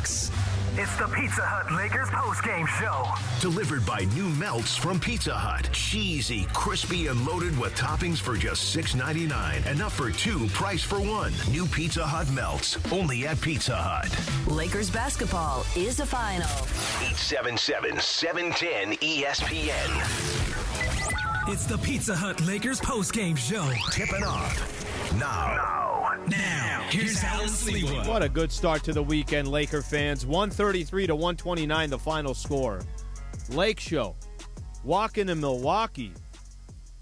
box. It's the Pizza Hut Lakers postgame show. Delivered by new melts from Pizza Hut. Cheesy, crispy, and loaded with toppings for just $6.99. Enough for two, price for one. New Pizza Hut melts. Only at Pizza Hut. Lakers basketball is the final. 877-710 ESPN. It's the Pizza Hut Lakers postgame show. Tipping off now. Now, here's Alan Sliwa. What a good start to the weekend, Laker fans. 133-129, the final score. Lake Show, walking to Milwaukee,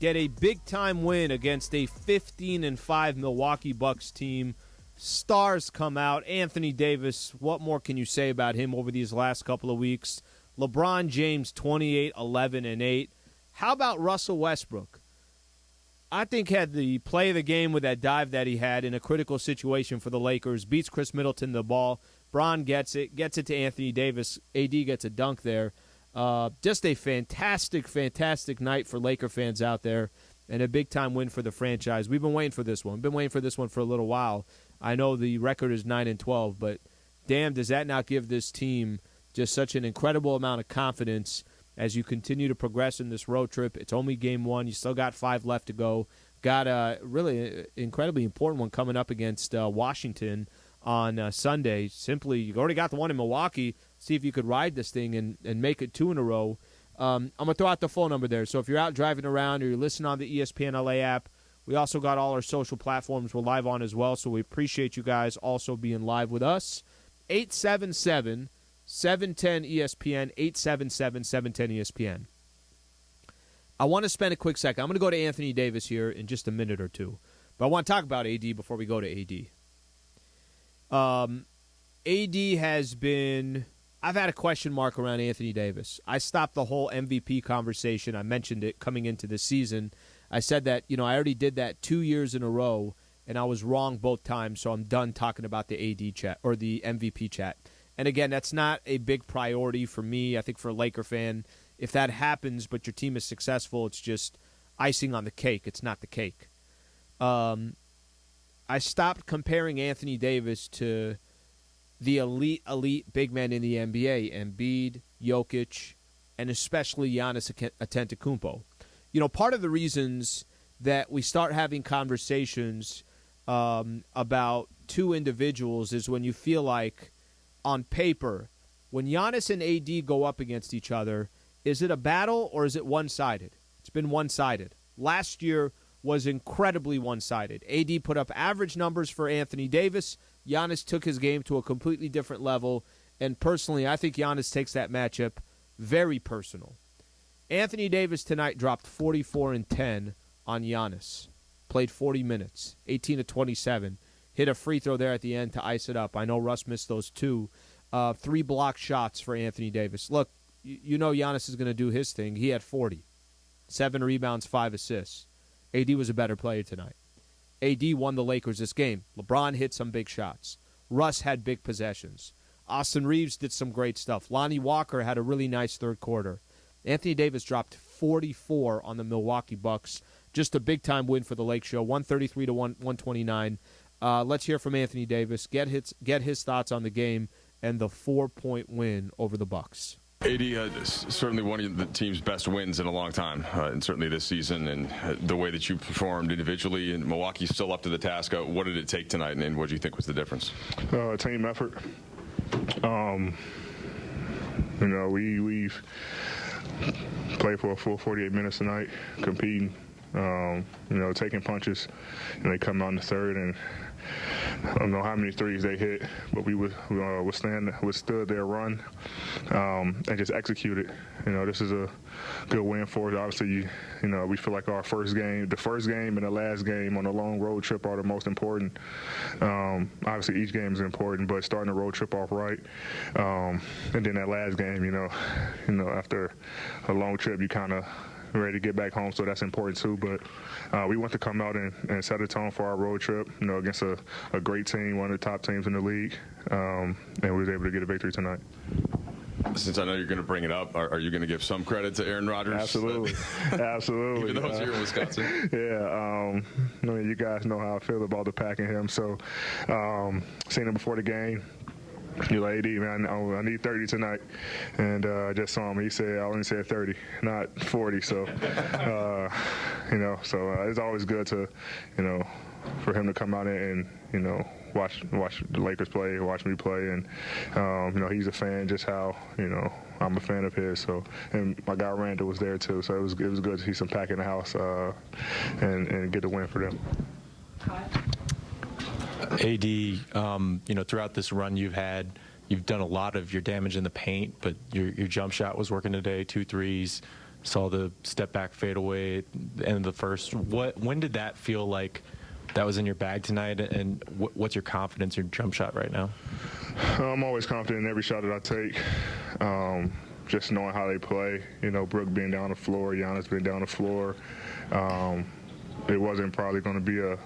get a big-time win against a 15-5 Milwaukee Bucks team. Stars come out. Anthony Davis, what more can you say about him over these last couple of weeks? LeBron James, 28, 11, and 8. How about Russell Westbrook? I think had the play of the game with that dive that he had in a critical situation for the Lakers, beats Chris Middleton the ball. Bron gets it to Anthony Davis. AD gets a dunk there. Just a fantastic, fantastic night for Laker fans out there and a big-time win for the franchise. We've been waiting for this one. We've been waiting for this one for a little while. I know the record is 9-12, but damn, does that not give this team just such an incredible amount of confidence as you continue to progress in this road trip. It's only game one. You still got 5 left to go. Got a really incredibly important one coming up against Washington on Sunday. Simply, you already got the one in Milwaukee. See if you could ride this thing and make it 2 in a row. I'm going to throw out the phone number there. So if you're out driving around or you're listening on the ESPNLA app, we also got all our social platforms we're live on as well. So we appreciate you guys also being live with us. 877-710 ESPN, 877-710 ESPN. I want to spend a quick second. I'm going to go to Anthony Davis here in just a minute or two. But I want to talk about AD before we go to AD. AD has been – I've had a question mark around Anthony Davis. I stopped the whole MVP conversation. I mentioned it coming into the season. I said that, I already did that 2 years in a row, and I was wrong both times, so I'm done talking about the AD chat or the MVP chat. And again, that's not a big priority for me. I think for a Laker fan, if that happens but your team is successful, it's just icing on the cake. It's not the cake. I stopped comparing Anthony Davis to the elite big men in the NBA, Embiid, Jokic, and especially Giannis Antetokounmpo. Part of the reasons that we start having conversations about two individuals is when you feel like, on paper, when Giannis and AD go up against each other, is it a battle or is it one-sided? It's been one-sided. Last year was incredibly one-sided. AD put up average numbers for Anthony Davis. Giannis took his game to a completely different level, and personally, I think Giannis takes that matchup very personal. Anthony Davis tonight dropped 44 and 10 on Giannis. Played 40 minutes, 18 to 27. Hit a free throw there at the end to ice it up. I know Russ missed those 2. 3 blocked shots for Anthony Davis. Look, Giannis is going to do his thing. He had 40. 7 rebounds, 5 assists. AD was a better player tonight. AD won the Lakers this game. LeBron hit some big shots. Russ had big possessions. Austin Reeves did some great stuff. Lonnie Walker had a really nice third quarter. Anthony Davis dropped 44 on the Milwaukee Bucks. Just a big-time win for the Lake Show, 133-129. Let's hear from Anthony Davis, get his thoughts on the game and the 4-point win over the Bucks. AD certainly one of the team's best wins in a long time, and certainly this season, and the way that you performed individually, and Milwaukee's still up to the task. What did it take tonight, and what do you think was the difference? Team effort. We've played for a full 48 minutes tonight, competing, taking punches, and they come out in the third, and I don't know how many threes they hit, but we withstood their run and just executed. This is a good win for us. Obviously, we feel like the first game and the last game on a long road trip are the most important. Obviously, each game is important, but starting the road trip off right, and then that last game, after a long trip, you kind of ready to get back home, so that's important too. But we want to come out and set a tone for our road trip, against a great team, one of the top teams in the league, and we was able to get a victory tonight. Since I know you're going to bring it up, are you going to give some credit to Aaron Rodgers? Absolutely. Absolutely. Even though it's here in Wisconsin? Yeah. You guys know how I feel about the Pack and him. So, seen him before the game. He was like, AD, man, I need 30 tonight. And I just saw him. He said, I only said 30, not 40. So, it's always good to, for him to come out and watch the Lakers play, watch me play. And, he's a fan just how, I'm a fan of his. So, and my guy Randall was there too. So it was good to see some pack in the house and get the win for them. AD, throughout this run you've done a lot of your damage in the paint, but your jump shot was working today, 2 threes. Saw the step back fadeaway at the end of the first. When did that feel like that was in your bag tonight, and what's your confidence in your jump shot right now? I'm always confident in every shot that I take. Just knowing how they play, Brook being down the floor, Giannis being down the floor. It wasn't probably going to be a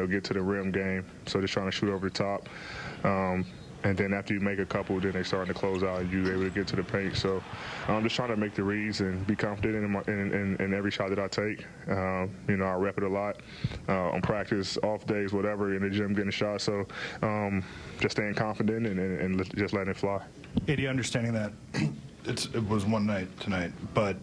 get to the rim game. So just trying to shoot over the top. And then after you make a couple, then they starting to close out and you're able to get to the paint. So I'm just trying to make the reads and be confident in every shot that I take. I rep it a lot on practice, off days, whatever, in the gym getting shots. So just staying confident and just letting it fly. AD, understanding that it was one night tonight, but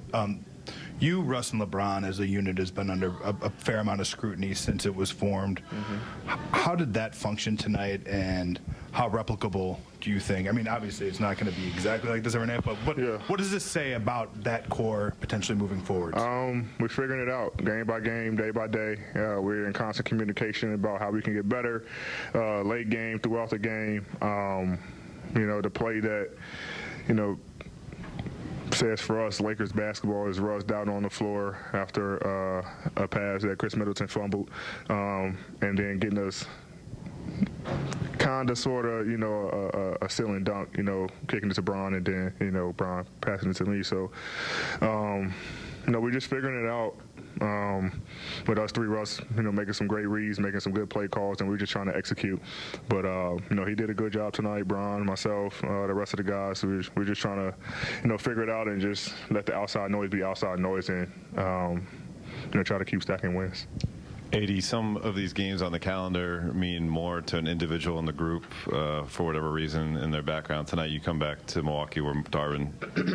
you, Russ, and LeBron as a unit has been under a fair amount of scrutiny since it was formed. Mm-hmm. How did that function tonight, and how replicable do you think? I mean, obviously it's not going to be exactly like this every night, but what does this say about that core potentially moving forward? We're figuring it out game by game, day by day. We're in constant communication about how we can get better, late game, throughout the game. The play that, says for us, Lakers basketball is Russ down on the floor after a pass that Chris Middleton fumbled, and then getting us kind of sort of, a ceiling dunk, kicking it to Bron, and then, Bron passing it to me. So, we're just figuring it out. With us three, Russ, making some great reads, making some good play calls, and we're just trying to execute. But, he did a good job tonight, Bron, myself, the rest of the guys. We're just trying to, figure it out and just let the outside noise be outside noise and, try to keep stacking wins. AD, some of these games on the calendar mean more to an individual in the group for whatever reason in their background. Tonight you come back to Milwaukee where Darvin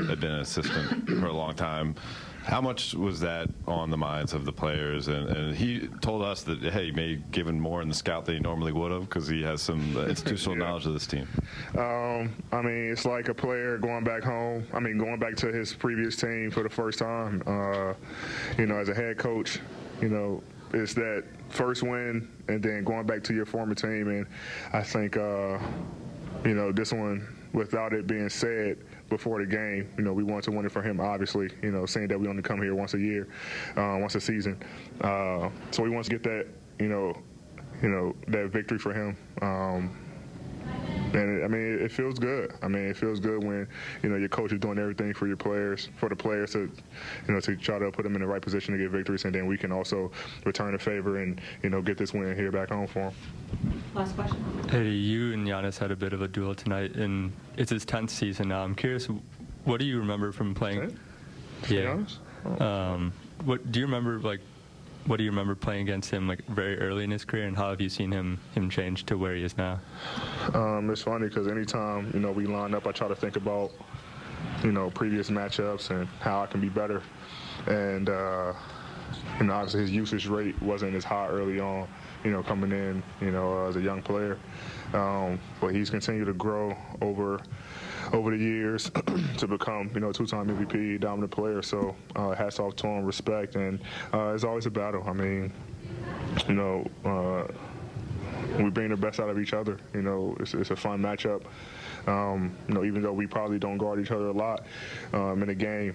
had been an assistant for a long time. How much was that on the minds of the players? And he told us that, hey, he may have given more in the scout than he normally would have because he has some institutional knowledge of this team. It's like a player going back home. Going back to his previous team for the first time. As a head coach, it's that first win and then going back to your former team. And I think, this one, without it being said before the game, we want to win it for him, obviously, saying that we only come here once a year, once a season. So we want to get that, that victory for him. And it feels good. It feels good when, your coach is doing everything for your players, for the players to, to try to put them in the right position to get victories, and then we can also return the favor and, get this win here back home for them. Last question. Hey, you and Giannis had a bit of a duel tonight, and it's his 10th season now. I'm curious, what do you remember from playing? Yeah. What do you remember, what do you remember playing against him very early in his career, and how have you seen him change to where he is now? It's funny because anytime we line up, I try to think about previous matchups and how I can be better. And obviously his usage rate wasn't as high early on, coming in, as a young player. But he's continued to grow over the years to become, two-time MVP, dominant player. So hats off to him, respect, and it's always a battle. We bring the best out of each other. It's a fun matchup. Even though we probably don't guard each other a lot in a game,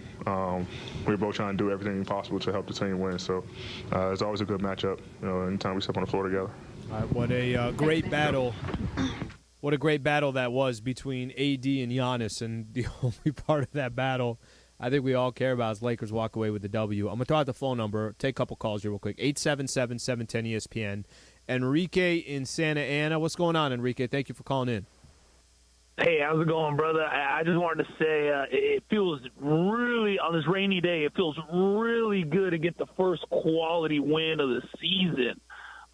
we're both trying to do everything possible to help the team win. So it's always a good matchup, anytime we step on the floor together. All right, what a great battle. What a great battle that was between AD and Giannis, and the only part of that battle I think we all care about is Lakers walk away with the W. I'm going to throw out the phone number, take a couple calls here real quick, 877-710-ESPN. Enrique in Santa Ana. What's going on, Enrique? Thank you for calling in. Hey, how's it going, brother? I just wanted to say it feels really, on this rainy day, it feels really good to get the first quality win of the season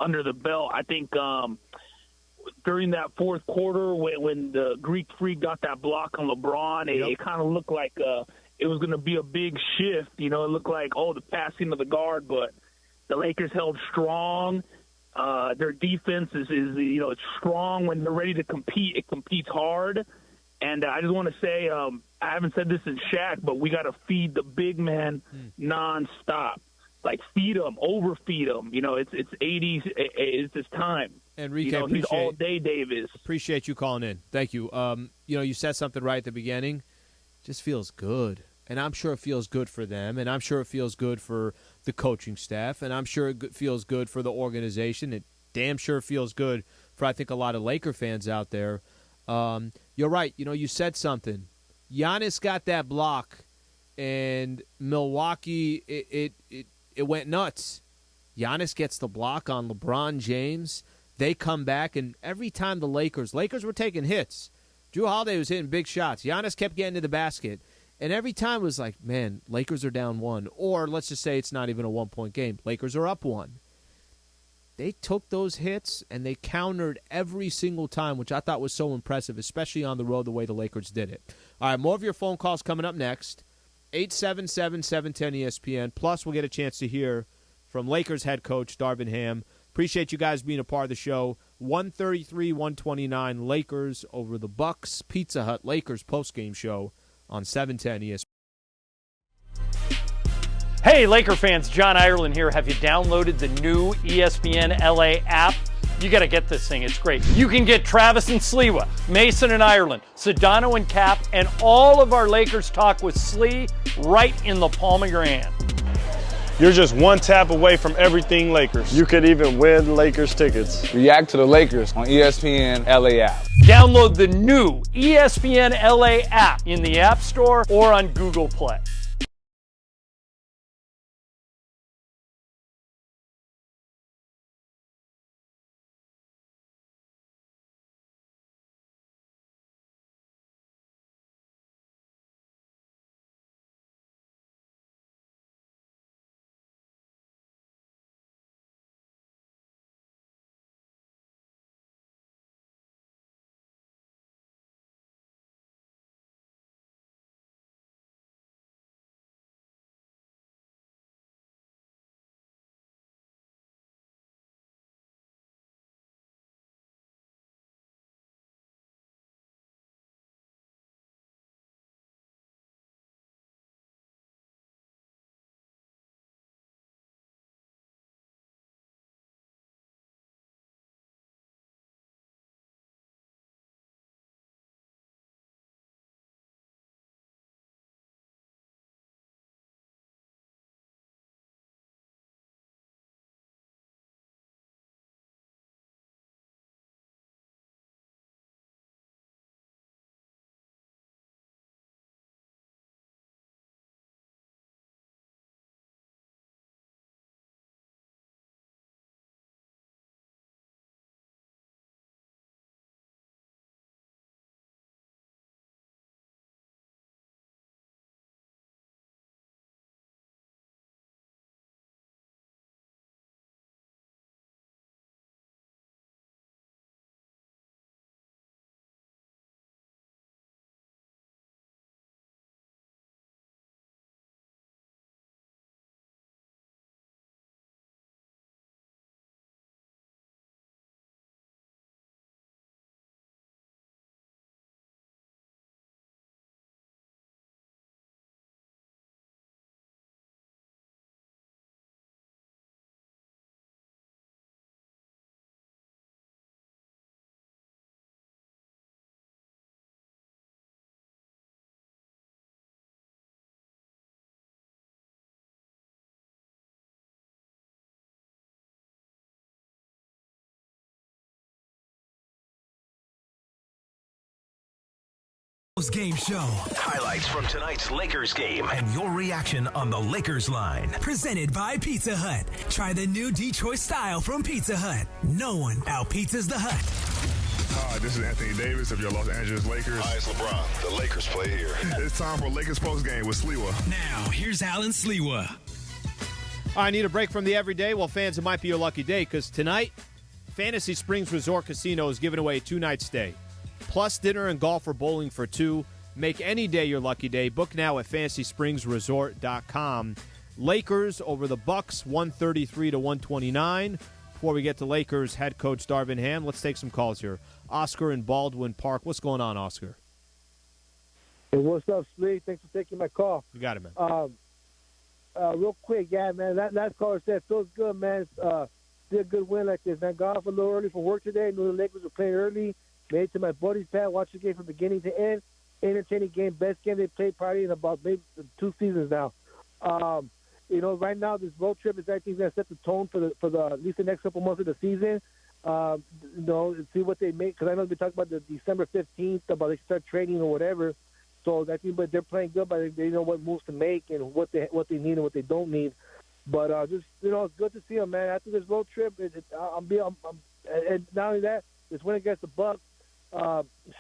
under the belt. I think during that fourth quarter when the Greek Freak got that block on LeBron, it kind of looked like it was going to be a big shift. You know, it looked like, the passing of the guard, but the Lakers held strong. Their defense is it's strong when they're ready to compete. It competes hard. And I just want to say, I haven't said this in Shaq, but we got to feed the big man nonstop. Like, feed him, overfeed him. You know, it's 80s. It's his time. Enrique, he's all day Davis. Appreciate you calling in. Thank you. You said something right at the beginning. Just feels good. And I'm sure it feels good for them. And I'm sure it feels good for the coaching staff. And I'm sure it feels good for the organization. It damn sure feels good for, I think, a lot of Laker fans out there. You're right. You said something. Giannis got that block, and Milwaukee, it went nuts. Giannis gets the block on LeBron James. They come back, and every time the Lakers were taking hits. Drew Holiday was hitting big shots. Giannis kept getting to the basket. And every time it was like, man, Lakers are down 1. Or let's just say it's not even a 1-point game. Lakers are up 1. They took those hits, and they countered every single time, which I thought was so impressive, especially on the road the way the Lakers did it. All right, more of your phone calls coming up next. 877-710-ESPN. Plus, we'll get a chance to hear from Lakers head coach Darvin Ham. Appreciate you guys being a part of the show. 133-129 Lakers over the Bucks. Pizza Hut Lakers postgame show on 710 ESPN. Hey, Laker fans, John Ireland here. Have you downloaded the new ESPNLA app? You got to get this thing. It's great. You can get Travis and Sliwa, Mason and Ireland, Sedano and Cap, and all of our Lakers talk with Slee right in the palm of your hand. You're just one tap away from everything Lakers. You could even win Lakers tickets. React to the Lakers on ESPNLA app. Download the new ESPNLA app in the App Store or on Google Play. Postgame show. Highlights from tonight's Lakers game and your reaction on the Lakers line. Presented by Pizza Hut. Try the new Detroit style from Pizza Hut. No one out-pizzas the Hut. Hi, this is Anthony Davis of your Los Angeles Lakers. Hi, it's LeBron. The Lakers play here. It's time for Lakers postgame with Sliwa. Now, here's Alan Sliwa. I need a break from the everyday. Well, fans, it might be your lucky day because tonight, Fantasy Springs Resort Casino is giving away a 2-night stay, plus dinner and golf or bowling for 2. Make any day your lucky day. Book now at FantasySpringsResort.com. Lakers over the Bucks, 133-129. Before we get to Lakers head coach Darvin Ham, let's take some calls here. Oscar in Baldwin Park. What's going on, Oscar? Hey, what's up, Slee? Thanks for taking my call. You got it, man. Real quick, yeah, man. That last caller said feels good, man. Did a good win like this, man. Got off a little early for work today. Knew the Lakers were playing early. Made it to my buddy's pad. Watched the game from beginning to end. Entertaining game. Best game they played probably in about maybe 2 seasons now. Right now this road trip is actually going to set the tone for the at least the next couple months of the season. See what they make, because I know they talked about the December 15th about they start trading or whatever. So I think, but they're playing good, but they know what moves to make and what they need and what they don't need. But it's good to see them, man. After this road trip, and not only that, this win against the Bucks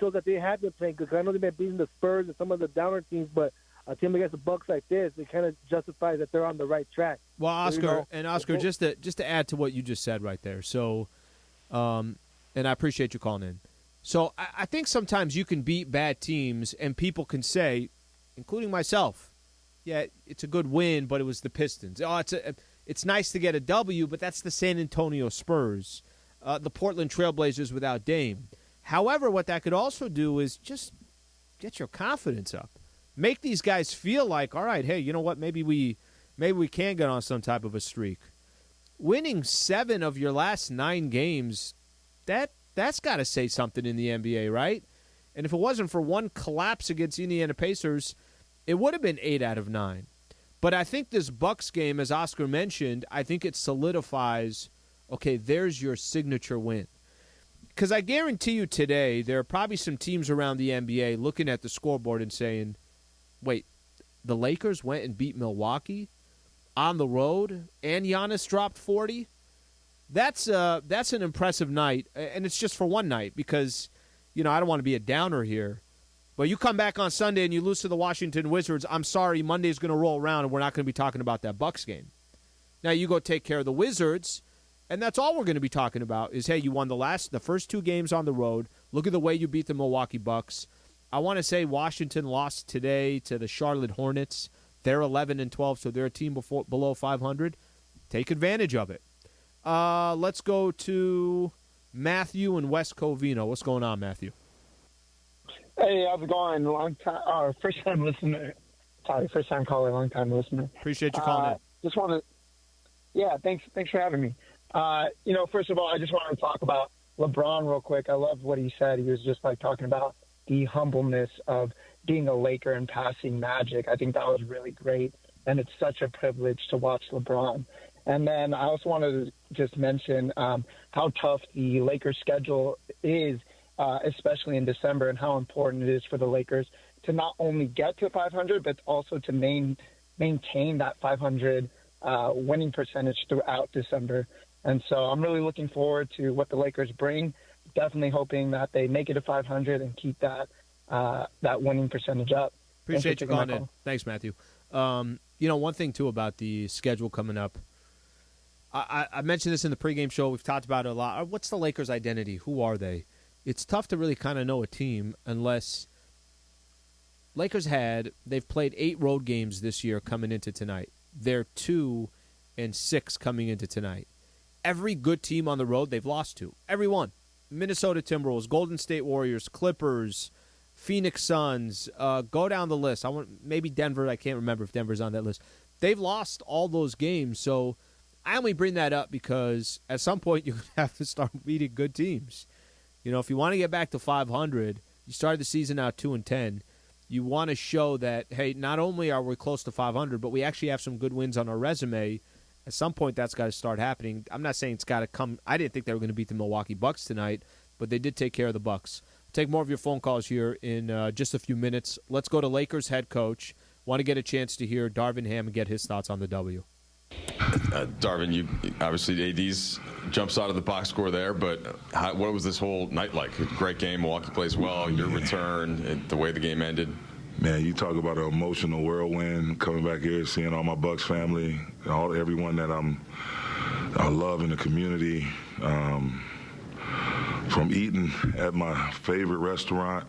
shows that they have been playing good. Because I know they've been beating the Spurs and some of the downer teams, but a team against the Bucks like this, it kind of justifies that they're on the right track. Well, Oscar, just to add to what you just said right there. So, and I appreciate you calling in. So I think sometimes you can beat bad teams, and people can say, including myself, yeah, it's a good win, but it was the Pistons. Oh, it's nice to get a W, but that's the San Antonio Spurs, the Portland Trailblazers without Dame. However, what that could also do is just get your confidence up. Make these guys feel like, all right, hey, you know what? Maybe we can get on some type of a streak. Winning 7 of your last 9 games, that's got to say something in the NBA, right? And if it wasn't for one collapse against the Indiana Pacers, it would have been 8 out of 9. But I think this Bucks game, as Oscar mentioned, I think it solidifies, okay, there's your signature win. Because I guarantee you today, there are probably some teams around the NBA looking at the scoreboard and saying, wait, the Lakers went and beat Milwaukee on the road and Giannis dropped 40? That's an impressive night, and it's just for one night because, I don't want to be a downer here. But you come back on Sunday and you lose to the Washington Wizards, I'm sorry, Monday's going to roll around and we're not going to be talking about that Bucks game. Now you go take care of the Wizards, and that's all we're going to be talking about is, hey, you won the first 2 games on the road. Look at the way you beat the Milwaukee Bucks. I want to say Washington lost today to the Charlotte Hornets. They're 11-12, so they're a team below 500. Take advantage of it. Let's go to Matthew in West Covina. What's going on, Matthew? Hey, how's it going? Long time, first time listener. Sorry, first time caller, long time listener. Appreciate you calling in. Just want to, thanks for having me. First of all, I just want to talk about LeBron real quick. I love what he said. He was just talking about the humbleness of being a Laker and passing Magic. I think that was really great, and it's such a privilege to watch LeBron. And then I also wanted to just mention how tough the Lakers schedule is, especially in December, and how important it is for the Lakers to not only get to 500, but also to maintain that 500 winning percentage throughout December. And so I'm really looking forward to what the Lakers bring. Definitely hoping that they make it to 500 and keep that winning percentage up. Appreciate you calling in. Thanks, Matthew. One thing, too, about the schedule coming up, I mentioned this in the pregame show. We've talked about it a lot. What's the Lakers' identity? Who are they? It's tough to really kind of know a team unless they've played 8 road games this year coming into tonight. They're 2-6 coming into tonight. Every good team on the road they've lost to. Every one. Minnesota Timberwolves, Golden State Warriors, Clippers, Phoenix Suns, go down the list. Maybe Denver. I can't remember if Denver's on that list. They've lost all those games, so I only bring that up because at some point you have to start beating good teams. If you want to get back to 500, you started the season out 2-10. You want to show that, hey, not only are we close to 500, but we actually have some good wins on our resume. At some point, that's got to start happening. I'm not saying it's got to come. I didn't think they were going to beat the Milwaukee Bucks tonight, but they did take care of the Bucks. I'll take more of your phone calls here in just a few minutes. Let's go to Lakers head coach. Want to get a chance to hear Darvin Ham and get his thoughts on the W. Darvin, you obviously AD's jumps out of the box score there, but what was this whole night like? Great game. Milwaukee plays well. Your return, and the way the game ended. Man, you talk about an emotional whirlwind coming back here, seeing all my Bucks family, everyone that I love in the community. from eating at my favorite restaurant,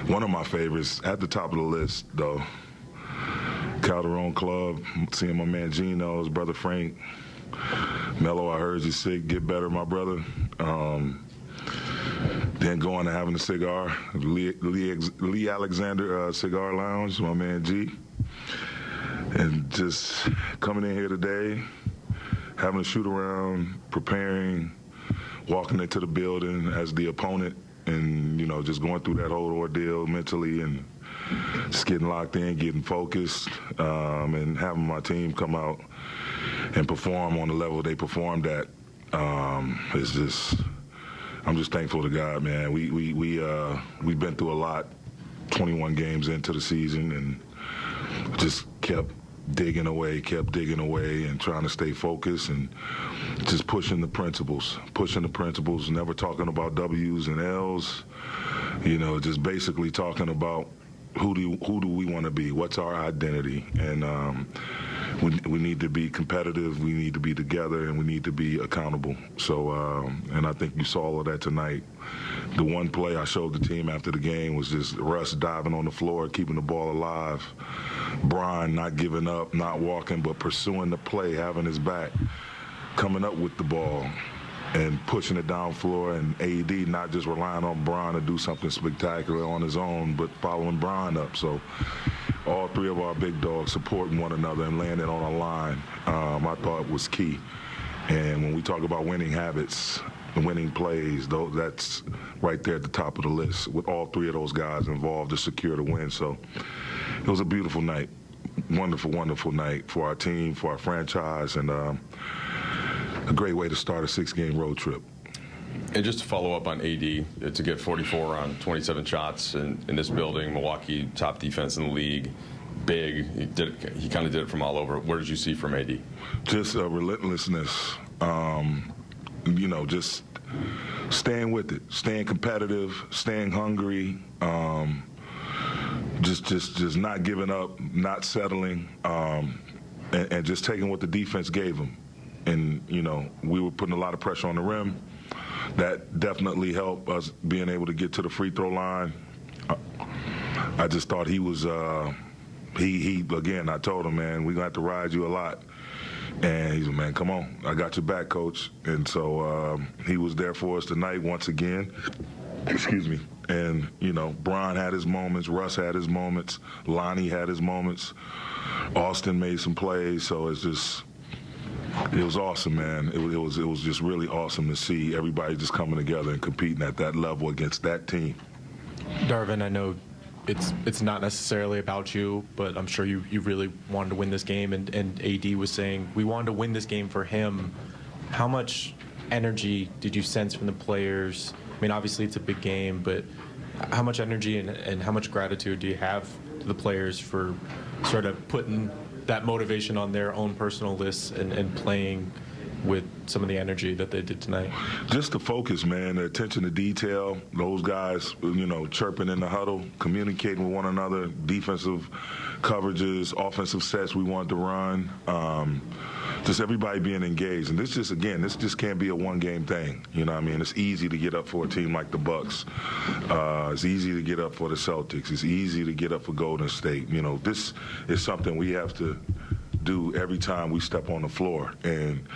one of my favorites, at the top of the list, though, Calderon Club, seeing my man Gino, his brother Frank. Mello, I heard you sick, get better, my brother. Then going and having a cigar, Lee Alexander Cigar Lounge, my man G. And just coming in here today, having a shoot around, preparing, walking into the building as the opponent, and, you know, just going through that whole ordeal mentally and just getting locked in, getting focused, and having my team come out and perform on the level they performed at. It's just, I'm just thankful to God, man. We've been through a lot, 21 games into the season, and just kept digging away and trying to stay focused and just pushing the principles, never talking about W's and L's, you know, just basically talking about who do we want to be, what's our identity, and we need to be competitive, we need to be together, and we need to be accountable. So, and I think you saw all of that tonight. The one play I showed the team after the game was just Russ diving on the floor, keeping the ball alive. Brian not giving up, not walking, but pursuing the play, having his back, coming up with the ball and pushing it down floor, and AD not just relying on Brian to do something spectacular on his own, but following Brian up. So all three of our big dogs supporting one another and landing on a line, I thought was key. And when we talk about winning habits, winning plays, that's right there at the top of the list with all three of those guys involved to secure the win. So it was a beautiful night, wonderful, wonderful night for our team, for our franchise, and a great way to start a 6-game road trip. And just to follow up on AD, to get 44 on 27 shots in this building, Milwaukee, top defense in the league, big. He kind of did it from all over. What did you see from AD? Just a relentlessness, you know, just staying with it, staying competitive, staying hungry, just not giving up, not settling, and just taking what the defense gave him. And, you know, we were putting a lot of pressure on the rim. That definitely helped us being able to get to the free throw line. I just thought he was, he again, I told him, man, we're going to have to ride you a lot. And he's like, man, come on, I got your back, coach. And so he was there for us tonight once again. Excuse me. And, you know, Brian had his moments, Russ had his moments, Lonnie had his moments, Austin made some plays, so it's just, it was awesome, man. It was just really awesome to see everybody just coming together and competing at that level against that team. Darvin, I know it's not necessarily about you, but I'm sure you really wanted to win this game, and AD was saying we wanted to win this game for him. How much energy did you sense from the players? I mean, obviously it's a big game, but how much energy and how much gratitude do you have to the players for sort of putting that motivation on their own personal lists and playing with some of the energy that they did tonight? Just the focus, man, the attention to detail, those guys, you know, chirping in the huddle, communicating with one another, defensive coverages, offensive sets we wanted to run, just everybody being engaged. And this just can't be a one-game thing. You know what I mean? It's easy to get up for a team like the Bucks. It's easy to get up for the Celtics. It's easy to get up for Golden State. You know, this is something we have to do every time we step on the floor. And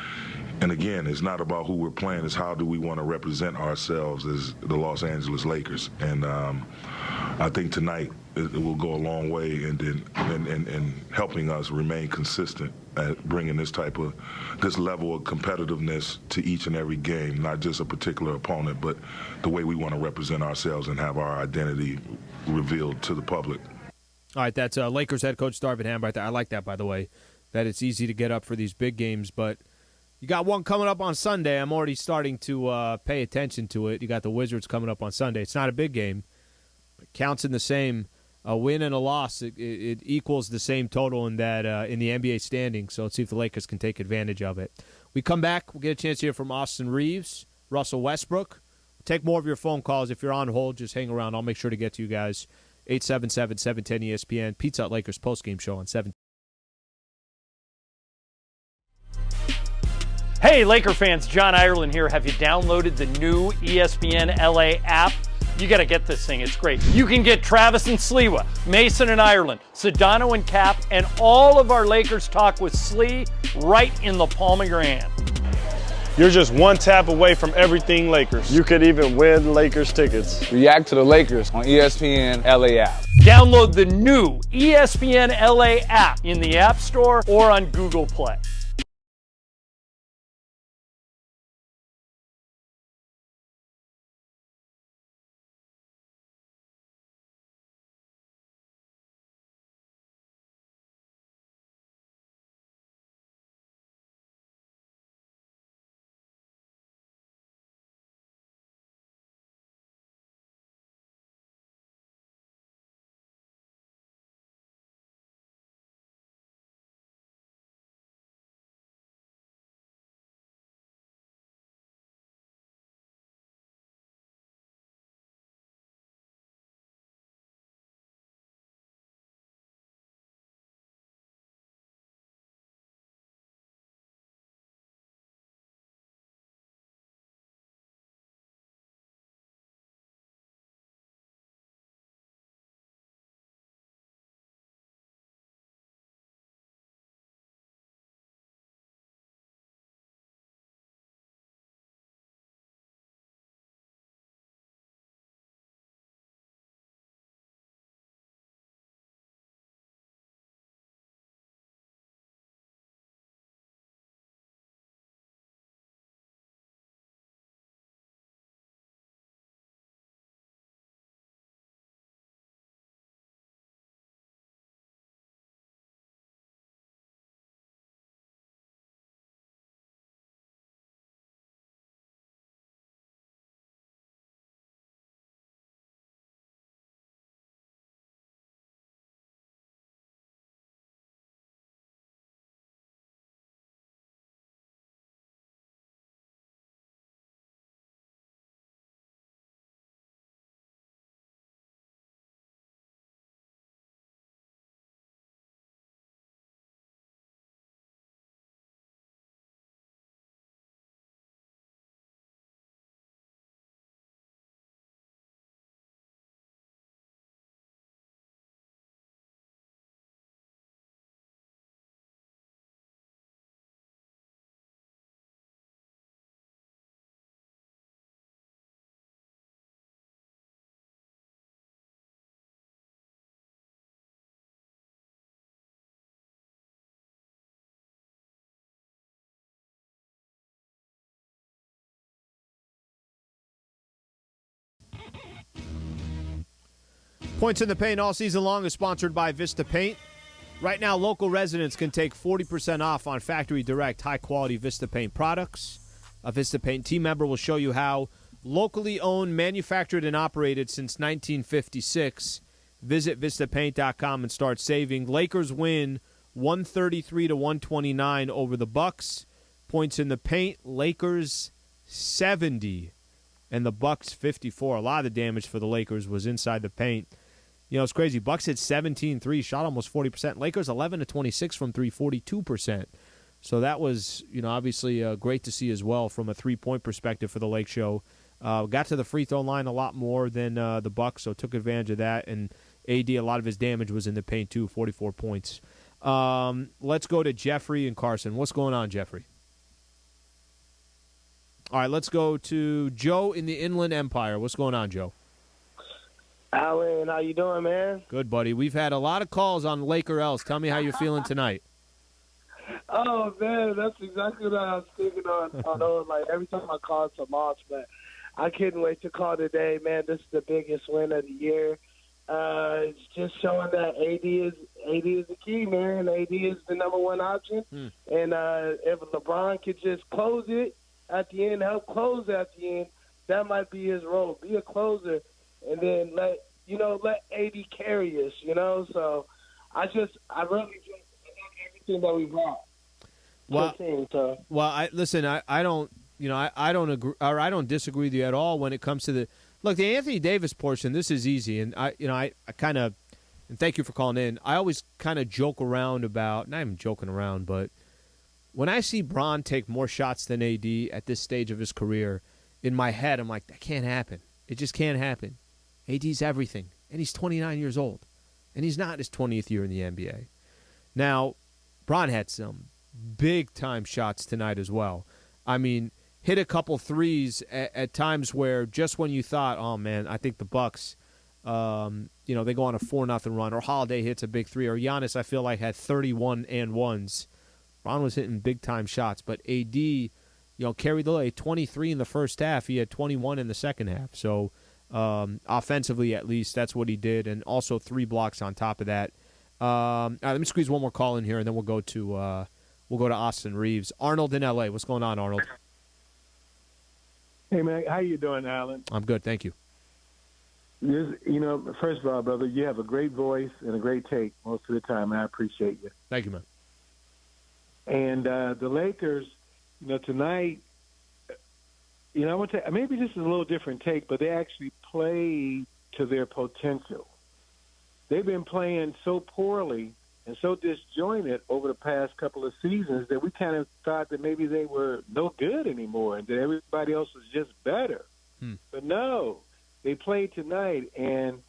again, it's not about who we're playing. It's how do we want to represent ourselves as the Los Angeles Lakers. And I think tonight it will go a long way in helping us remain consistent at bringing this level of competitiveness to each and every game, not just a particular opponent, but the way we want to represent ourselves and have our identity revealed to the public. All right, that's Lakers head coach Darvin Ham right there. I like that, by the way, that it's easy to get up for these big games, but you got one coming up on Sunday. I'm already starting to pay attention to it. You got the Wizards coming up on Sunday. It's not a big game. It counts in the same. A win and a loss, it equals the same total in that in the NBA standings. So let's see if the Lakers can take advantage of it. We come back. We'll get a chance to hear from Austin Reeves, Russell Westbrook. We'll take more of your phone calls. If you're on hold, just hang around. I'll make sure to get to you guys. 877-710-ESPN. Pizza Hut Lakers postgame show on 7. Hey, Laker fans, John Ireland here. Have you downloaded the new ESPNLA app? You got to get this thing. It's great. You can get Travis and Sliwa, Mason and Ireland, Sedano and Cap, and all of our Lakers talk with Slee right in the palm of your hand. You're just one tap away from everything Lakers. You could even win Lakers tickets. React to the Lakers on ESPNLA app. Download the new ESPNLA app in the App Store or on Google Play. Points in the Paint all season long is sponsored by Vista Paint. Right now, local residents can take 40% off on factory direct high-quality Vista Paint products. A Vista Paint team member will show you how. Locally owned, manufactured, and operated since 1956. Visit VistaPaint.com and start saving. Lakers win 133-129 over the Bucks. Points in the Paint, Lakers 70 and the Bucks 54. A lot of the damage for the Lakers was inside the paint. You know, it's crazy. Bucks hit 17 threes, shot almost 40%. Lakers 11-26 from 3, 42%. So that was, you know, obviously great to see as well from a three-point perspective for the Lake Show. Got to the free throw line a lot more than the Bucks, so took advantage of that. And AD, a lot of his damage was in the paint too, 44 points. Let's go to Jeffrey and Carson. What's going on, Jeffrey? All right, let's go to Joe in the Inland Empire. What's going on, Joe? Alan, how you doing, man? Good, buddy. We've had a lot of calls on Laker L's. Tell me how you're feeling tonight. Oh, man, that's exactly what I was thinking on like, every time I call to Moss, man. I couldn't wait to call today, man. This is the biggest win of the year. It's just showing that AD is the key, man. AD is the number one option. And if LeBron could just close it at the end, help close at the end, that might be his role. Be a closer, and then let AD carry us, So I really just like everything that we brought. Well, to the team, so. Well, I don't agree, or I don't disagree with you at all when it comes to the Anthony Davis portion. This is easy, and I kind of, and thank you for calling in. I always kind of joke around about, not even joking around, but when I see Bron take more shots than AD at this stage of his career, in my head, I'm like, that can't happen. It just can't happen. AD's everything, and he's 29 years old, and he's not in his 20th year in the NBA. Now, Bron had some big-time shots tonight as well. I mean, hit a couple threes at times where just when you thought, oh, man, I think the Bucks, they go on a 4-0 run, or Holiday hits a big three, or Giannis, I feel like, had 31 and ones. Bron was hitting big-time shots, but AD, carried the load. 23 in the first half. He had 21 in the second half. So offensively, at least, that's what he did, and also 3 blocks on top of that. All right, let me squeeze one more call in here, and then we'll go to Austin Reeves. Arnold in L.A. What's going on, Arnold? Hey, man. How you doing, Alan? I'm good, thank you. First of all, brother, you have a great voice and a great take most of the time, and I appreciate you. Thank you, man. And the Lakers, tonight, I want to maybe this is a little different take, but they actually play to their potential. They've been playing so poorly and so disjointed over the past couple of seasons that we kind of thought that maybe they were no good anymore and that everybody else was just better. But no, they played tonight, and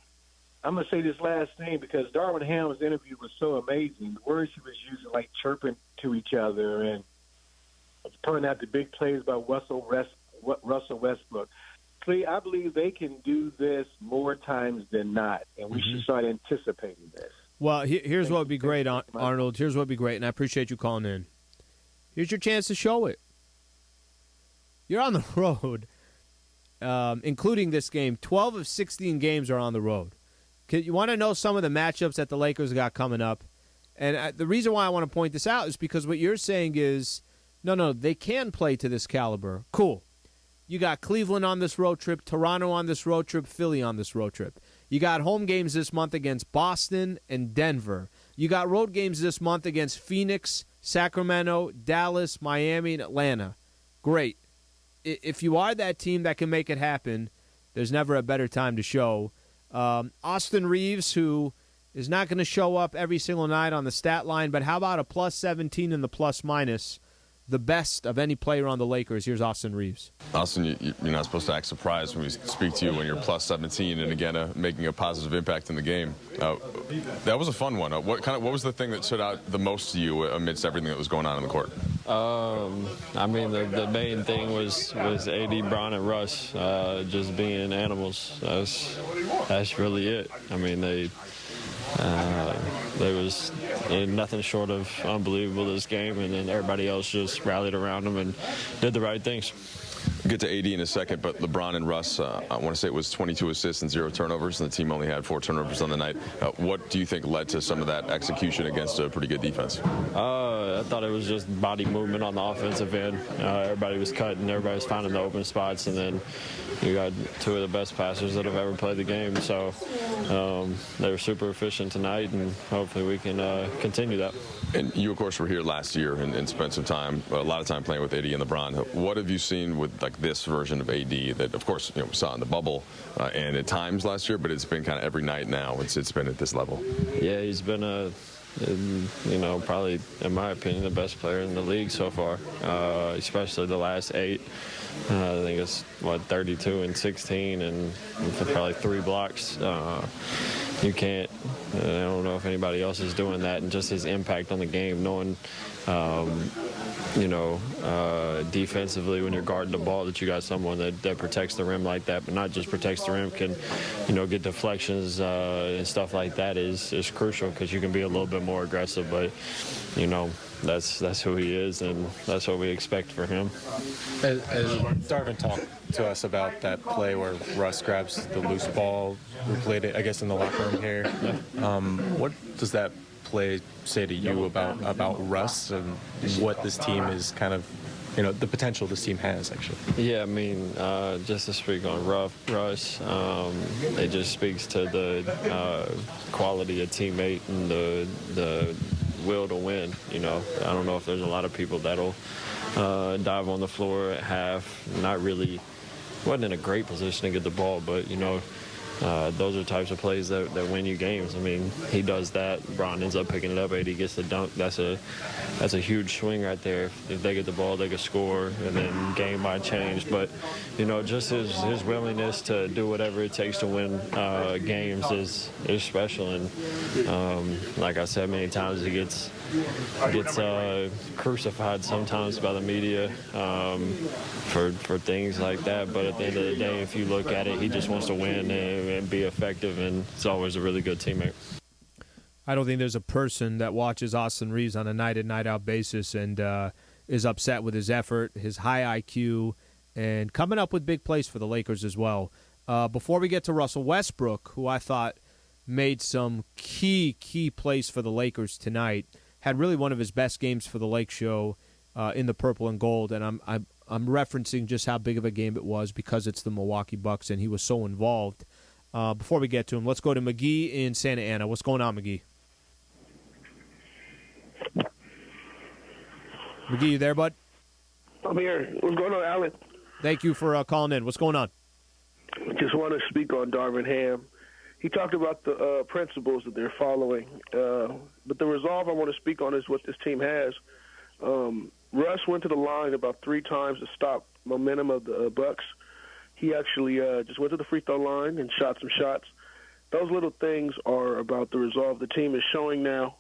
I'm going to say this last thing because Darvin Ham's interview was so amazing. The words he was using, like chirping to each other and pointing out the big plays by Russell Westbrook. I believe they can do this more times than not, and we should start anticipating this. Well, here's what would be great, Arnold. Here's what would be great, and I appreciate you calling in. Here's your chance to show it. You're on the road, including this game. 12 of 16 games are on the road. You want to know some of the matchups that the Lakers got coming up? And the reason why I want to point this out is because what you're saying is, no, they can play to this caliber. Cool. You got Cleveland on this road trip, Toronto on this road trip, Philly on this road trip. You got home games this month against Boston and Denver. You got road games this month against Phoenix, Sacramento, Dallas, Miami, and Atlanta. Great. If you are that team that can make it happen, there's never a better time to show. Austin Reeves, who is not going to show up every single night on the stat line, but how about a plus 17 in the plus-minus? The best of any player on the Lakers. Here's Austin Reeves. Austin, you're not supposed to act surprised when we speak to you when you're plus 17 and again making a positive impact in the game. That was a fun one. What was the thing that stood out the most to you amidst everything that was going on in the court? The main thing was AD, Bron, and Russ just being animals. That's really it. There was nothing short of unbelievable this game, and then everybody else just rallied around them and did the right things. We'll get to AD in a second, but LeBron and Russ, I want to say it was 22 assists and 0 turnovers, and the team only had 4 turnovers on the night. What do you think led to some of that execution against a pretty good defense? I thought it was just body movement on the offensive end. Everybody was cutting, everybody was finding the open spots, and then you got 2 of the best passers that have ever played the game. So they were super efficient tonight, and hopefully we can continue that. And you, of course, were here last year and spent some time, a lot of time playing with AD and LeBron. What have you seen with this version of AD that, of course, we saw in the bubble and at times last year, but it's been kind of every night now. It's been at this level. Yeah, he's been probably, in my opinion, the best player in the league so far, especially the last 8. I think it's, 32 and 16 and probably 3 blocks. You can't, I don't know if anybody else is doing that, and just his impact on the game, knowing, defensively when you're guarding the ball that you got someone that protects the rim like that, but not just protects the rim, can, get deflections and stuff like that is crucial because you can be a little bit more aggressive, but, that's who he is, and that's what we expect for him. As Darvin talked to us about that play where Russ grabs the loose ball, we played it, I guess, in the locker room here. Yeah. What does that play say to you about Russ and what this team is kind of, the potential this team has, actually? Yeah, just to speak on Russ, it just speaks to the quality of teammate and the will to win. I don't know if there's a lot of people that'll dive on the floor at half, not really, wasn't in a great position to get the ball, but those are types of plays that win you games. I mean, he does that. Bron ends up picking it up. AD gets the dunk. That's a huge swing right there. If they get the ball, they can score, and then game might change. But, just his willingness to do whatever it takes to win games is special. And like I said many times, he gets crucified sometimes by the media for things like that. But at the end of the day, if you look at it, he just wants to win and be effective, and he's always a really good teammate. I don't think there's a person that watches Austin Reeves on a night-in, night-out basis and is upset with his effort, his high IQ, and coming up with big plays for the Lakers as well. Before we get to Russell Westbrook, who I thought made some key plays for the Lakers tonight, had really one of his best games for the Lake Show in the purple and gold, and I'm referencing just how big of a game it was because it's the Milwaukee Bucks and he was so involved. Before we get to him, let's go to McGee in Santa Ana. What's going on, McGee? McGee, you there, bud? I'm here. What's going on, Alan? Thank you for calling in. What's going on? Just want to speak on Darvin Ham. He talked about the principles that they're following. But the resolve I want to speak on is what this team has. Russ went to the line about 3 times to stop momentum of the Bucks. He actually just went to the free throw line and shot some shots. Those little things are about the resolve the team is showing now.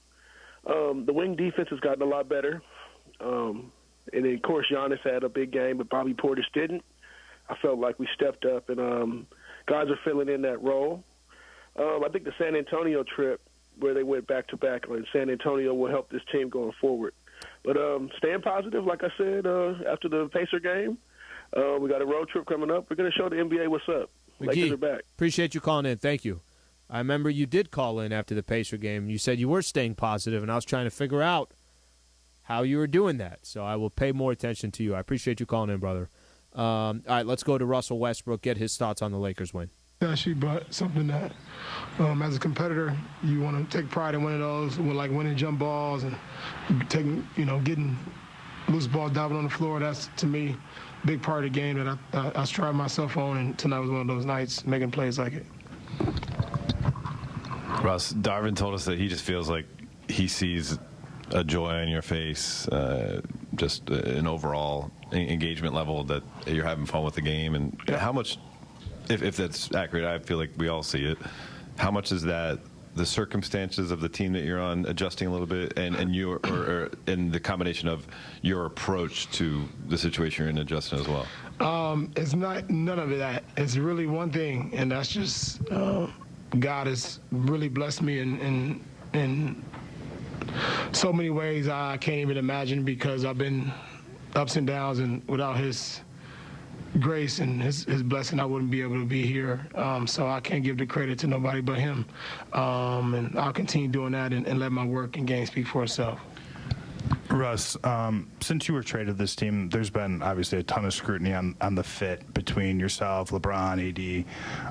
The wing defense has gotten a lot better. And then, of course, Giannis had a big game, but Bobby Portis didn't. I felt like we stepped up, and guys are filling in that role. I think the San Antonio trip, where they went back-to-back in San Antonio, will help this team going forward. But staying positive, like I said, after the Pacer game, we got a road trip coming up. We're going to show the NBA what's up. Lakers are back. Appreciate you calling in. Thank you. I remember you did call in after the Pacer game. You said you were staying positive, and I was trying to figure out how you were doing that. So I will pay more attention to you. I appreciate you calling in, brother. All right, let's go to Russell Westbrook, get his thoughts on the Lakers win. Actually, but something that, as a competitor, you want to take pride in winning those, like winning jump balls and getting loose balls diving on the floor. That's, to me, a big part of the game that I strive myself on, and tonight was one of those nights, making plays like it. Russ, Darvin told us that he just feels like he sees a joy on your face, just an overall engagement level that you're having fun with the game. And how much, if that's accurate, I feel like we all see it. How much is that the circumstances of the team that you're on adjusting a little bit, and your or in the combination of your approach to the situation you're in adjusting as well? It's not none of that. It's really one thing, and that's just God has really blessed me in so many ways I can't even imagine, because I've been ups and downs, and without His grace and his blessing, I wouldn't be able to be here. So I can't give the credit to nobody but Him. And I'll continue doing that and let my work and game speak for itself. Russ, since you were traded to this team, there's been obviously a ton of scrutiny on the fit between yourself, LeBron,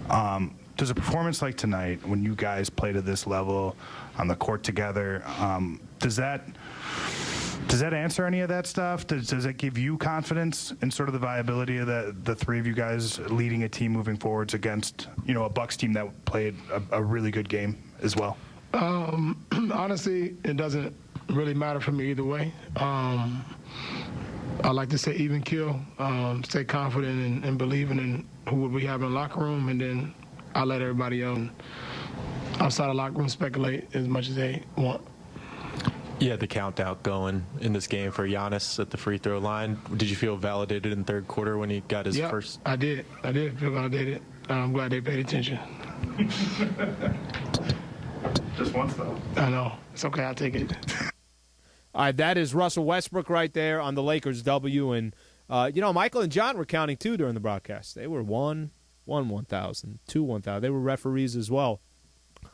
AD. Does a performance like tonight, when you guys play to this level on the court together, does that answer any of that stuff? Does it give you confidence in sort of the viability of the three of you guys leading a team moving forwards against, a Bucks team that played a really good game as well? Honestly, it doesn't really matter for me either way. I like to say even kill, stay confident and believing in who we have in the locker room, and then I let everybody else outside the locker room speculate as much as they want. Yeah, the countdown going in this game for Giannis at the free throw line. Did you feel validated in the third quarter when he got his first? I did feel validated. I'm glad they paid attention. Just once, though. I know. It's okay. I'll take it. All right, that is Russell Westbrook right there on the Lakers W. And, Michael and John were counting, too, during the broadcast. They were 1,000, 2 1,000. They were referees as well,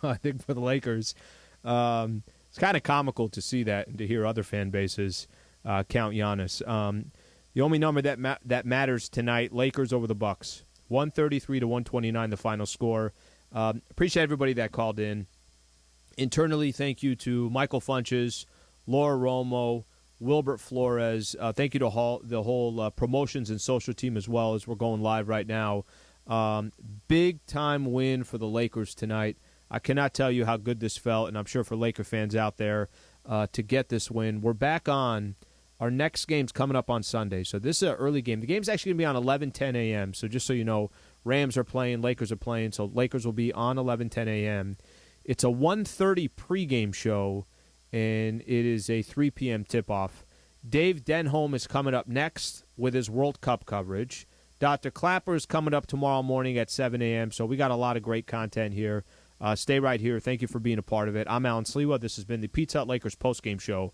I think, for the Lakers. It's kind of comical to see that and to hear other fan bases count Giannis. The only number that matters tonight, Lakers over the Bucks, 133-129, the final score. Appreciate everybody that called in. Internally, thank you to Michael Funches, Laura Romo, Wilbert Flores. Thank you to the whole promotions and social team as well, as we're going live right now. Big-time win for the Lakers tonight. I cannot tell you how good this felt, and I'm sure for Laker fans out there, to get this win. We're back on. Our next game's coming up on Sunday, so this is an early game. The game's actually going to be on 11:10 a.m., so just so you know, Rams are playing, Lakers are playing, so Lakers will be on 11:10 a.m. It's a 1:30 pregame show, and it is a 3 p.m. tip-off. Dave Denholm is coming up next with his World Cup coverage. Dr. Clapper is coming up tomorrow morning at 7 a.m., so we got a lot of great content here. Stay right here. Thank you for being a part of it. I'm Alan Sliwa. This has been the Pizza Hut Lakers postgame show